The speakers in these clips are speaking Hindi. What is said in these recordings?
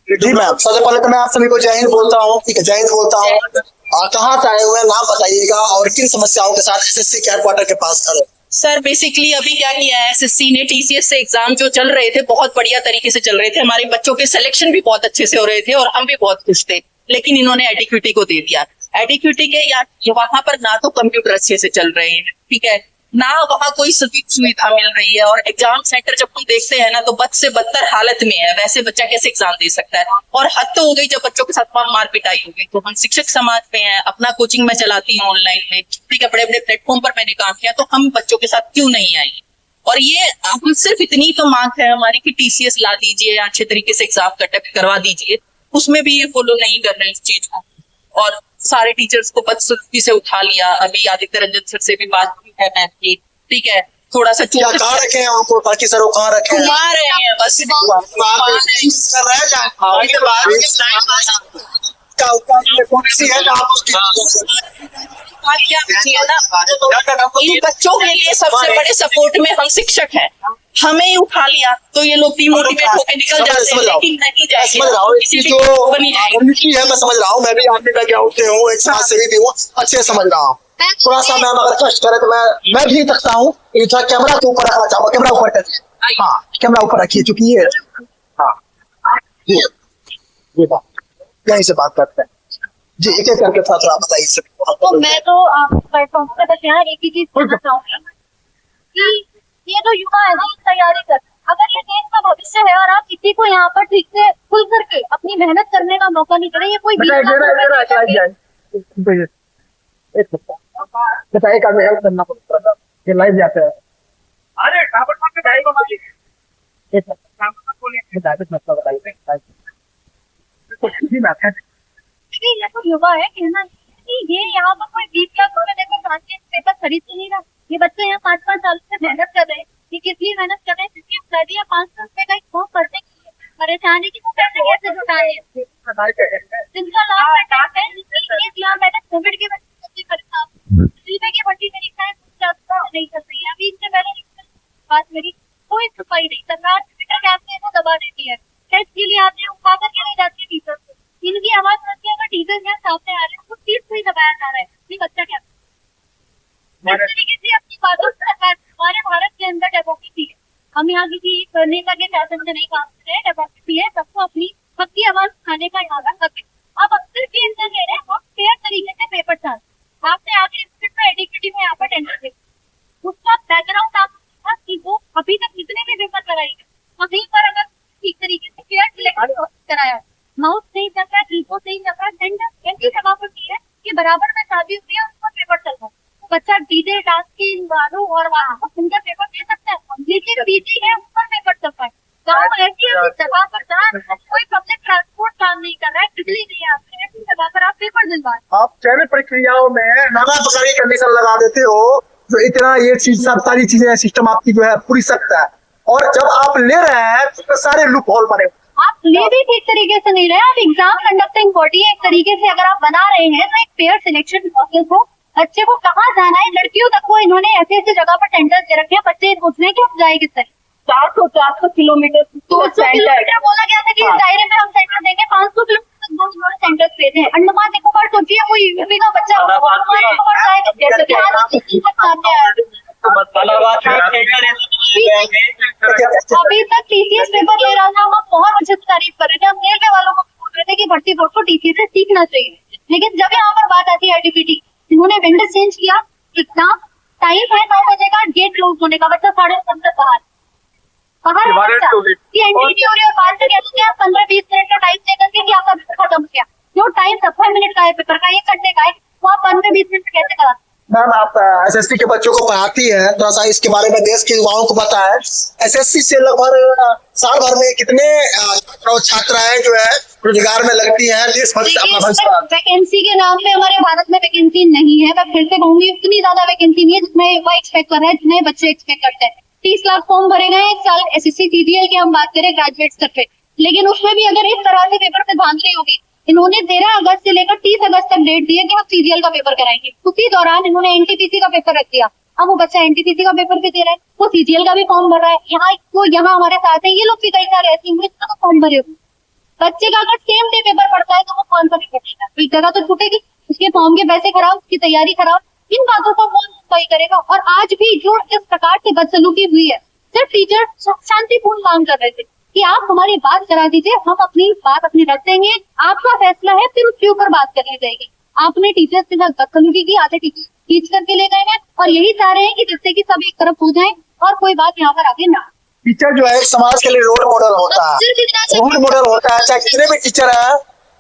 जी मैम, सबसे पहले तो मैं आप सभी को जय हिंद बोलता हूँ। ठीक है, जय हिंद बोलता हूँ। कहाँ से आए हुए हैं, नाम बताइएगा और किन समस्याओं के साथ एसएससी के हेडक्वार्टर के पास खड़े? सर बेसिकली अभी क्या किया है, एसएससी ने टीसीएस से एग्जाम जो चल रहे थे बहुत बढ़िया तरीके से चल रहे थे, हमारे बच्चों के सिलेक्शन भी बहुत अच्छे से हो रहे थे और हम भी बहुत खुश थे। लेकिन इन्होंने एडिक्विटी को दे दिया। एडिक्विटी के या वहां पर ना तो कंप्यूटर अच्छे से चल रहे हैं, ठीक है, ना वहाँ कोई सुविधा मिल रही है, और एग्जाम सेंटर जब हम देखते हैं ना तो बद से बदतर हालत में है। वैसे बच्चा कैसे एग्जाम दे सकता है? और हद तो हो गई जब बच्चों के साथ मार पिटाई हो गई। तो हम शिक्षक समाज में हैं, अपना कोचिंग में चलाती हूँ ऑनलाइन में, ठीक है, बड़े बड़े प्लेटफॉर्म पर मैंने काम किया, तो हम बच्चों के साथ क्यों नहीं आई? और ये हम सिर्फ इतनी तो मांग है हमारी कि टीसीएस ला दीजिए या अच्छे तरीके से एग्जाम कंडक्ट करवा दीजिए। उसमें भी ये फॉलो नहीं कर रहे इस चीज को, और सारे टीचर्स को बदसलूकी से उठा लिया। अभी आदित्य रंजन सर से भी बात की है मैथ की, ठीक है, थोड़ा सा क्या कहाँ रखे हैं उनको? बाकी सर वो कहाँ रखे हैं? घुमा रहे हैं बस। इन बच्चों के लिए सबसे बड़े सपोर्ट में हम शिक्षक हैं, हमें ही उठा लिया तो ये लोग डिमोटिवेट होकर निकल जाते हैं, लेकिन नहीं जाएंगे। समझ रहा हूँ, कम्युनिटी है, मैं समझ रहा हूँ, मैं भी आर्मी बैकग्राउंड से हूँ, एक समाज सेवी भी हूँ, अच्छे से समझ रहा हूँ। थोड़ा सा मैम अगर कष्ट करे तो मैं भी सकता हूँ। थोड़ा कैमरा के ऊपर रखना चाहूँगा, कैमरा ऊपर करिए। हाँ, कैमरा ऊपर रखिए, चूंकि ये हाँ जी यहीं से बात करते हैं जी। एक एक करके थोड़ा थोड़ा बताइए सर। तो मैं तो प्लेटफॉर्म पे बस यहाँ एक ही चीज कहना चाहूंगी कि ये जो युवा है ना, तैयारी कर, अगर ये देश का भविष्य है और आप किसी को यहाँ पर ठीक से खुल करके अपनी मेहनत करने का मौका नहीं करे, ये कोई बताइए का हेल्प करना पड़ता है, ये लाइव जाते हैं। अरे ये तो युवा है कहना कि ये यहाँ पर कोई 20 लाख रुपए देकर फ्रांस के पेपर खरीद तो नहीं रहा। ये बच्चे यहाँ 5-5 साल से मेहनत कर रहे हैं। ये किस लिए मेहनत कर रहे हैं? क्योंकि कर दिया 500 रुपए का एक फॉर्म भरने के लिए, परेशानी की पैसे कैसे जुटाए, जिनका लाभ है। यहाँ मैंने कोविड के बच्चे परेशान, की भर्ती परीक्षाएं नहीं चल रही है। अभी इससे पहले बात मेरी कोई सफाई नहीं, सरकार कैंपेन को दबा देती है। टेस्ट के लिए आपने उठा करके नहीं जाती टीचर को, इनकी आवाज सुनती है। अगर टीचर यहाँ सामने आ रहे हैं तो चीज को ही दबाया जा रहा है। ये बच्चा क्या इस तरीके से अपनी बातों से सरकार, हमारे भारत के अंदर डेमोक्रेसी है, हम यहाँ किसी नेता के शासन से नहीं काम कर रहे। डेमोक्रेसी है, सबको अपनी हक की आवाज उठाने का यहाँ का हक है। आप अक्सर भी इंटर ले रहे हैं, हम फेयर तरीके से पेपर चाहते हैं। आपने आगे में एडिक्विटी में यहाँ पर टेंडर दे, उसका बैकग्राउंड आप था कि वो अभी तक जितने भी पेपर कराई है वहीं पर अगर ठीक तरीके से फेयर सिलेक्शन कराया, माउथ नहीं चल रहा, ईगो नहीं चल रहा, टेंडर ऐसी जगह पर की है कि बराबर में शादी हुई है, उसका पेपर चल रहा है। तो बच्चा डीजे डांस के वालों और उनका पेपर दे सकता है, लेकिन पीटी है ऊपर पेपर चल रहा है। गाँव ऐसी जगह पर जहाँ कोई पब्लिक ट्रांसपोर्ट काम नहीं कर रहा है, बिजली नहीं आती है, ऐसी जगह पर आप पेपर दिलवा, आप चयनित प्रक्रियाओं में नाना प्रकार की कंडीशन लगा देते हो, जो इतना ये चीज सब सारी चीजें सिस्टम आपकी जो है पूरी सकता है, और जब आप ले रहे हैं तो सारे लूप होल बने। आप ले भी ठीक तरीके से नहीं रहे। आप एग्जाम कंडक्टिंग बॉडी एक तरीके से अगर आप बना रहे हैं तो एक फेयर सिलेक्शन प्रोसेस हो, बच्चे को कहाँ जाना है, लड़कियों तक को इन्होंने ऐसे ऐसे जगह पर टेंडर दे रखे हैं, बच्चे उसमें क्या जाए किस तरह 400 किलोमीटर 200 किलोमीटर बोला गया था कि इस दायरे में हम सेंटर देंगे। 500 किलोमीटर दो सेंटर देते हैं। अंडमान निकोबार सोचिए, कोई यूपी का बच्चा अंडमान निकोबार अभी तक टीसीएस पेपर ले रहा था, हम बहुत अच्छी तारीफ कर रहे थे, हम रेलवे वालों को बोल रहे थे कि भर्ती बोर्ड को टीसीएस से सीखना चाहिए। लेकिन जब यहाँ पर बात आती है एडीपीटी, इन्होंने वेंडर चेंज किया। एग्जाम टाइम है 9 बजे का, गेट क्लोज होने का, बच्चा 7:30 तक बाहर और 15-20 मिनट का टाइम देकर के आपका पेपर खत्म किया। जो टाइम 70 मिनट का है पेपर का, 1 घंटे का है, वो आप 15-20 मिनट कैसे करा? मैम आप एसएससी के बच्चों को पढ़ाती है, थोड़ा सा इसके बारे में देश के युवाओं को पता है। एसएससी से लगभग साल भर में कितने छात्राएं जो है रोजगार में लगती हैं? वैकेंसी के नाम पे हमारे भारत में वैकेंसी नहीं है। मैं फिर से कहूंगी, उतनी ज्यादा वैकेंसी नहीं है जितने वो एक्सपेक्ट कर रहे हैं, जितने बच्चे एक्सपेक्ट करते हैं। 30 लाख फॉर्म भरे गए इस साल एसएससी सीजीएल की हम बात करें ग्रेजुएट स्तर पे, लेकिन उसमें भी अगर इस तरह से पेपर से धांधली होगी, इन्होंने 13 अगस्त से लेकर 30 अगस्त तक डेट दी है कि हम सीजीएल का पेपर कराएंगे। उसी दौरान इन्होंने एनटीपीसी का पेपर रख दिया। अब वो बच्चा एनटीपीसी का पेपर भी दे रहा है, वो सीजीएल का भी फॉर्म भर रहा है। यहाँ हमारे साथ है, ये लोग भी कई सारे ऐसे होंगे जिसका फॉर्म भरे हुए, बच्चे का अगर सेम डे पेपर पड़ता है तो वो कौन सा पेपर देगा? तो एक जगह तो छूटेगी, उसके फॉर्म के पैसे खराब, उसकी तैयारी खराब, इन बातों का कौन सही करेगा? और आज भी जो इस प्रकार से बदसलूकी हुई है, सिर्फ टीचर शांतिपूर्ण मांग कर रहे थे कि आप हमारी बात करा दीजिए, हम अपनी बात अपनी रख देंगे, आपका फैसला है, फिर उसके ऊपर बात करनी जाएगी। आपने टीचर्स के साथ बदसलूकी की, आधे टीचर खींच करके ले गए हैं और यही चाह रहे हैं कि जिससे कि सब एक तरफ हो जाए और कोई बात यहाँ पर आगे ना। टीचर जो है समाज के लिए रोल मॉडल होता है, रोल मॉडल होता है। चाहे कितने भी टीचर है,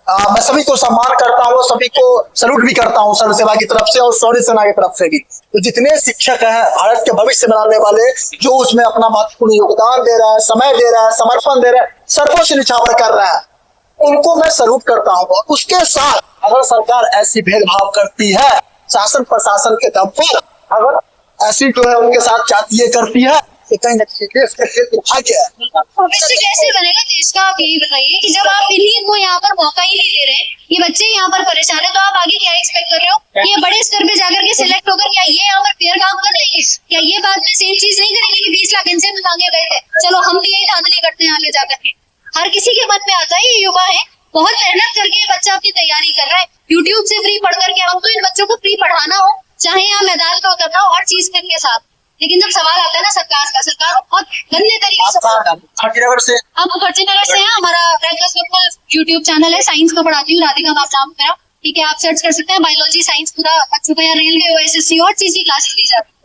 मैं सभी को सम्मान करता हूँ, सभी को सल्यूट भी करता हूँ सर्व सेवा की तरफ से और शौर्य सेना की तरफ से भी। तो जितने शिक्षक हैं भारत के भविष्य बनाने वाले, जो उसमें अपना महत्वपूर्ण योगदान दे रहा है, समय दे रहा है, समर्पण दे रहा है, सर्वोच्च निछावर कर रहा है, उनको मैं सल्यूट करता हूँ। उसके साथ अगर सरकार ऐसी भेदभाव करती है शासन प्रशासन के दम पर, अगर ऐसी जो है उनके साथ जातीय करती है, तो कहीं ना कहीं देश का हित भाग्य है। भविष्य कैसे बनेगा देश का, आप यही बताइए कि जब आप इन्हीं को यहाँ पर मौका ही नहीं दे रहे, ये बच्चे यहाँ पर परेशान है, तो आप आगे क्या एक्सपेक्ट कर रहे हो? ये बड़े स्तर पे जाकर के सिलेक्ट होकर क्या ये यहाँ पर फेयर काम कर रहे हैं? क्या ये बाद में सेम चीज नहीं करेंगे कि 20 लाख इनसे मांगे गए थे, चलो हम भी यही धांधली करते हैं आगे जाकर के? हर किसी के मन में आता है, ये युवा है, बहुत मेहनत करके ये बच्चा अपनी तैयारी कर रहा है, यूट्यूब से फ्री पढ़ करके। हम तो इन बच्चों को फ्री पढ़ाना हो, चाहे यहाँ मैदान पे उतरना हो, और चीज के साथ। लेकिन जब सवाल आता है ना सरकार का, सरकार बहुत गंदे तरीके से, हम फर्जीनगर से हैं, हमारा यूट्यूब चैनल है, साइंस को पढ़ाती हूँ, राधिका का नाम मेरा, ठीक है, आप सर्च कर सकते हैं, बायोलॉजी साइंस पूरा बच्चों का, रेलवे ओएसएससी और चीज की क्लासेस ली जाती है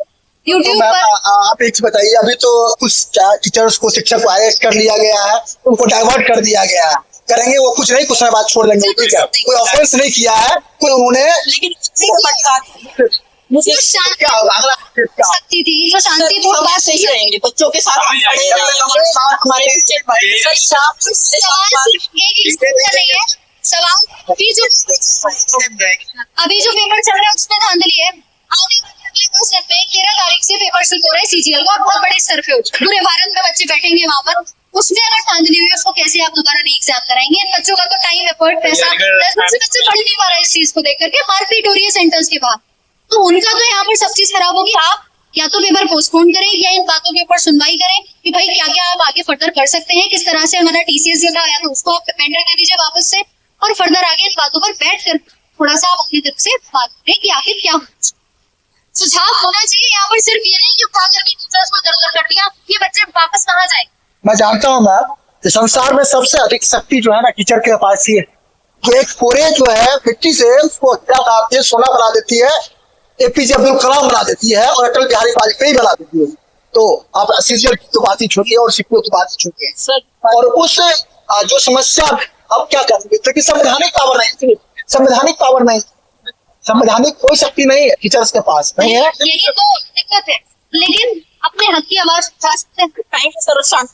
यूट्यूब पर। आप एक बताइए, अभी तो कुछ टीचर्स को, शिक्षक को अरेस्ट कर लिया गया है, उनको डाइवर्ट कर दिया गया है, करेंगे वो कुछ नहीं, कुछ समय बाद छोड़ देंगे, ठीक है, कोई ऑफेंस नहीं किया है, कोई उन्होंने, लेकिन मुझे क्या होगा अगला सकती थी जो शांतिपूर्ण बात सही रहेंगे बच्चों के साथ खड़े रहेंगे, हमारे बच्चे नहीं है सवाल। अभी जो पेपर चल रहा है उसमें धांधली है, आने वाले 13 तारीख से पेपर शुरू हो रहा है सीजीएल का, बहुत बड़े स्तर पे पूरे भारत में बच्चे बैठेंगे वहाँ पर, उसमें अगर धांधली हुई उसको कैसे आप दोबारा नहीं एग्जाम कराएंगे? इन बच्चों का तो टाइम एफर्ट पैसा, बच्चे पढ़ नहीं पा रहा है इस चीज को देख करके, मारपीट हो रही है सेंटर्स के बाद, तो उनका तो यहाँ पर सब चीज खराब होगी। आप या तो पेपर पोस्टपोन करें या इन बातों के ऊपर सुनवाई करें कि भाई क्या क्या आप आगे फर्दर कर सकते हैं, किस तरह से हमारा टीसीएस जो था तो उसको आप टेंडर कर दीजिए वापस से, और फर्दर आगे इन बातों पर बैठ कर थोड़ा सा आप अपनी तरफ से बात करें कि आखिर क्या सुझाव होना चाहिए। यहाँ पर सिर्फ ये नहीं कि उठा करके टीचर्स को दर कर दिया, ये बच्चे वापस कहाँ जाए? मैं जानता हूँ मैम, संसार में सबसे अधिक शक्ति जो है ना टीचर के पास ही है। एक पूरे जो है मिट्टी से उसको क्या कहते हैं, सोना बना देती है, एपीजे अब्दुल कलाम बना देती है और अटल बिहारी वाजपेयी बना देती है। तो आप सीजीएल की तो बात ही छोड़िए और सीपीओ की बात ही छोड़िए, और उस जो समस्या अब क्या करेंगे, क्योंकि संवैधानिक पावर नहीं, संवैधानिक पावर नहीं, संवैधानिक कोई शक्ति नहीं है टीचर्स के पास, नहीं है, यही तो दिक्कत है। लेकिन अपने हक की आवाज उठा सकते हैं।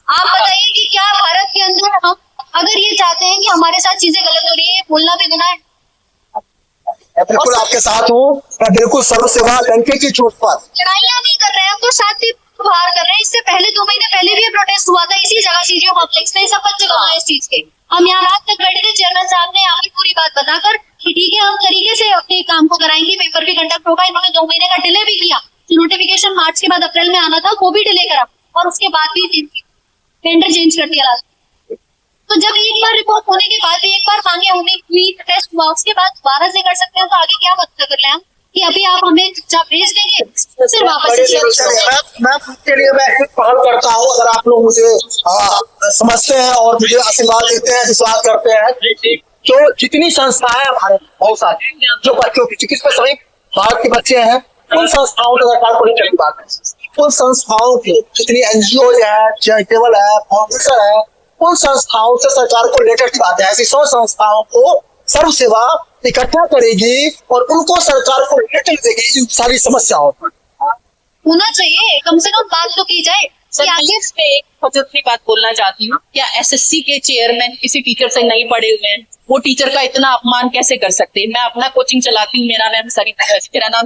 आप बताइए कि क्या भारत के अंदर हम अगर ये चाहते हैं कि हमारे साथ चीजें गलत हो रही है, बोलना भी गुनाह है? बिल्कुल आपके साथ हूँ, मैं बिल्कुल सर्व सेवा डंके की चोट पर लड़ाइयाँ नहीं कर रहे हैं, हम तो शांति बाहर कर रहे हैं। इससे पहले 2 महीने पहले भी ये प्रोटेस्ट हुआ था इसी जगह सीजीओ कॉम्प्लेक्स में, सब बच्चे गवाह इस चीज के। हम यहाँ रात तक बैठे थे, चेयरमैन साहब ने यहाँ पूरी बात बताकर कि ठीक है हम तरीके से अपने काम को कराएंगे, पेपर भी कंडक्ट होगा। इन्होंने 2 महीने का डिले भी किया, नोटिफिकेशन मार्च के बाद अप्रैल में आना था, वो भी डिले करा, और उसके बाद भी टेंडर चेंज कर दिया। तो जब एक बार रिपोर्ट होने के बाद भी, एक बार मांगे हुई टेस्ट हुआ, उसके बाद दोबारा से कर सकते हैं, तो आगे क्या मत कर रहे हैं हम कि अभी आप हमें चुपचाप भेज देंगे फिर वापस? मैं आपके लिए मैं एक पहल करता हूँ, अगर आप लोग मुझे समझते हैं और मुझे आशीर्वाद देते हैं, विश्वास करते हैं, तो जितनी संस्थाएं भारत बहुत सारी जो बच्चों की चिकित्सा सभी भारत के बच्चे हैं, उन संस्थाओं के सरकार को नहीं चली बात है, उन संस्थाओं के जितनी एनजीओ है, चैरिटेबल है, फाउंडेशन है, उन संस्थाओं से सरकार को लेटर की बात है। ऐसी 100 संस्थाओं को सर्व सेवा इकट्ठा करेगी और उनको सरकार को लेटर देगी इन सारी समस्याओं पर। होना चाहिए, कम से कम बात तो की जाए। एक दूसरी बात बोलना चाहती हूँ, क्या एसएससी के चेयरमैन किसी टीचर से नहीं पढ़े हुए हैं? वो टीचर का इतना अपमान कैसे कर सकते हैं? मैं अपना कोचिंग चलाती हूँ, मेरा नाम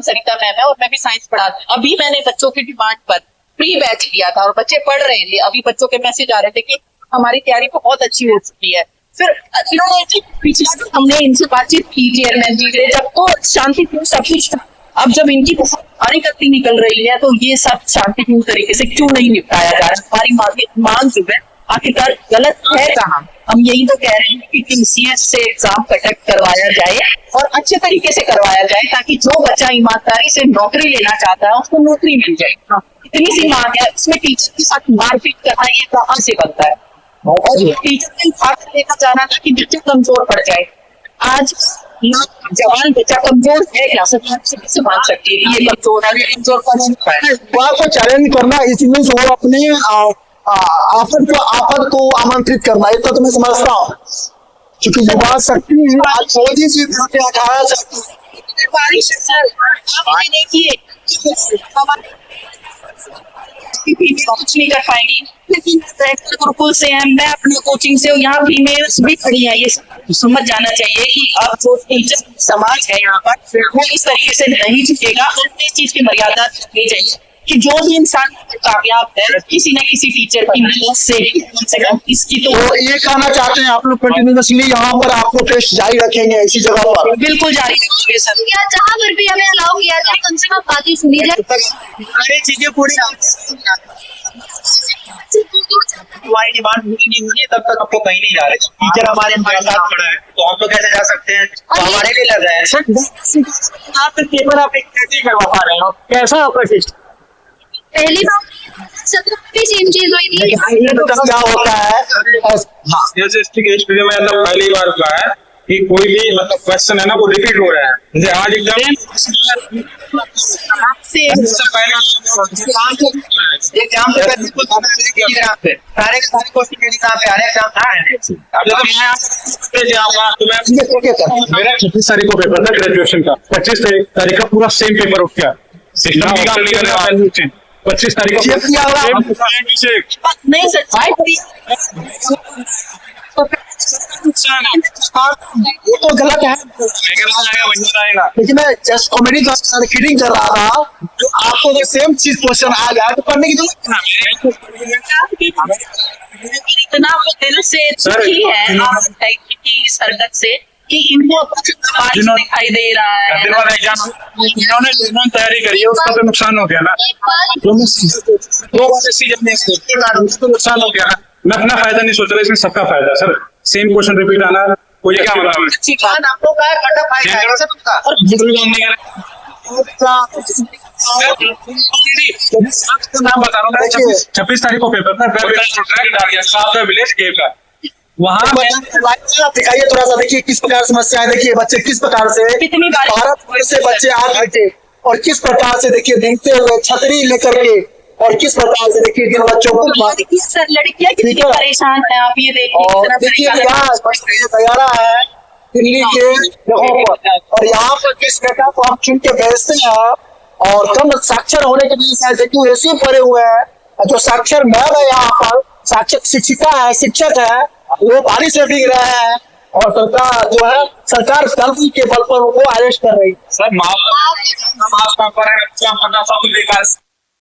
सरिता मैम है और मैं भी साइंस पढ़ाती हूँ। अभी मैंने बच्चों की डिमांड पर प्री बैच लिया था और बच्चे पढ़ रहे थे। अभी बच्चों के मैसेज आ रहे थे कि हमारी तैयारी बहुत अच्छी हो चुकी है। फिर इन्होंने पिछला हमने इनसे बातचीत की चेयरमैन जी से, जब तो शांतिपूर्ण सब कुछ था। अब जब इनकी सारी गलती निकल रही है तो ये सब शांतिपूर्ण तरीके से क्यों नहीं निपटाया जा रहा? हमारी मांग जो है आखिरकार गलत है कहाँ? हम यही तो कह रहे हैं कि टीसीएस से एग्जाम कंडक्ट करवाया जाए और अच्छे तरीके से करवाया जाए, ताकि जो बच्चा ईमानदारी से नौकरी लेना चाहता है उसको नौकरी मिल जाए। इतनी सी मांग है, इसमें टीचर के साथ मारपीट करना ये कहाँ से बनता है? और टीचर ने भाग लेना चाहना था कि बच्चा कमजोर पड़ जाए। आज जवान बच्चा कमजोर है क्या? सरकार से मान सकती है ये कमजोर है, कमजोर है। वहाँ को चैलेंज करना, इसलिए वो अपने आफत को आमंत्रित करना, इतना तो मैं समझता हूँ। क्योंकि युवा शक्ति आज मोदी जी 18 बारिश सर आप देखिए कुछ नहीं कर पाएंगी, लेकिन गुरुकुल से हैं, मैं अपने कोचिंग से हूँ, यहाँ फीमेल्स भी खड़ी है। ये समझ जाना चाहिए कि अब जो टीचर समाज है यहाँ पर वो इस तरीके से नहीं झुकेगा। इस चीज की मर्यादा रखनी चाहिए कि जो भी इंसान कामयाब है किसी न किसी टीचर की मदद से कम से कम इसकी तो ये कहना चाहते हैं आप लोग कंटिन्यूसली यहाँ पर आपको टेस्ट जारी रखेंगे इसी जगह पर? बिल्कुल जारी रखेंगे सर। या जहाँ पर भी हमें अलाउ किया जाए कम से कम बातें सुनी जाए, सारी चीजें पूरी हमारी डिमांड पूरी नहीं हुई तब तक आपको कहीं नहीं जा रहे। टीचर हमारे साथ खड़ा है तो हम लोग कैसे जा सकते हैं? तो हमारे लिए लग रहा है आप पेपर आप कैसे करवा पा रहे हो? कैसा आपका टेस्ट? पहली बार सब भी सेम चीज हुई थी। ये तो क्या होता है? जैसे एसटी में मतलब पहली बार हुआ है कि कोई भी मतलब क्वेश्चन है ना वो रिपीट हो रहा है। जैसे आज एग्जाम सारे क्वेश्चन के एग्जाम पे आ रहे एग्जाम था। अब जब मैं जाऊंगा तो मैं मेरा 26 तारीख को पेपर था ग्रेजुएशन का, 25 तारीख का पूरा सेम पेपर उठ गया। सिस्टम की काम नहीं करने वाला। 25 तारीख को नहीं सर ये तो गलत है, लेकिन मैं जस्ट कॉमेडी किडिंग कर रहा था। जो आपको तो सेम चीज क्वेश्चन आ गया तो पढ़ने की जरूरत इतना वो दिल से दुखी है इस हरकत से कि इनको दिखाई दे रहा है। जिन्होंने तैयारी करी है उसका तो नुकसान हो गया ना, तो नुकसान हो गया ना। मैं अपना फायदा नहीं सोच रहा, इसमें सबका फायदा सर। सेम क्वेश्चन रिपीट आना कोई क्या बात है? अच्छी बात आप लोग का कटा फायदा है सर उसका। और नाम बता रहा हूँ, 26 तारीख को पेपर था विलेज केव का। वहाँ दिखाइए थोड़ा सा, देखिए किस प्रकार समस्या है। देखिए बच्चे किस प्रकार से कितनी बार भारत से बच्चे आ गए थे और किस प्रकार से देखिए देखते हुए छतरी लेकर के, और किस प्रकार से देखिए जिन बच्चों को सर लड़कियां कितनी परेशान है आप ये और देखिए तैयारा है दिल्ली के जगहों पर, और यहाँ पर किस बेटा को आप चुन के भेजते हैं और कम साक्षर होने के वजह से देखिए ऐसे पड़े हुए हैं। जो साक्षर मैम है यहाँ पर, साक्षर शिक्षिका है, शिक्षक है, वो बारिश से भीग रहे हैं और सरकार जो है सरकार कर्ज के बल पर उनको अरेस्ट कर रही है। सर माफ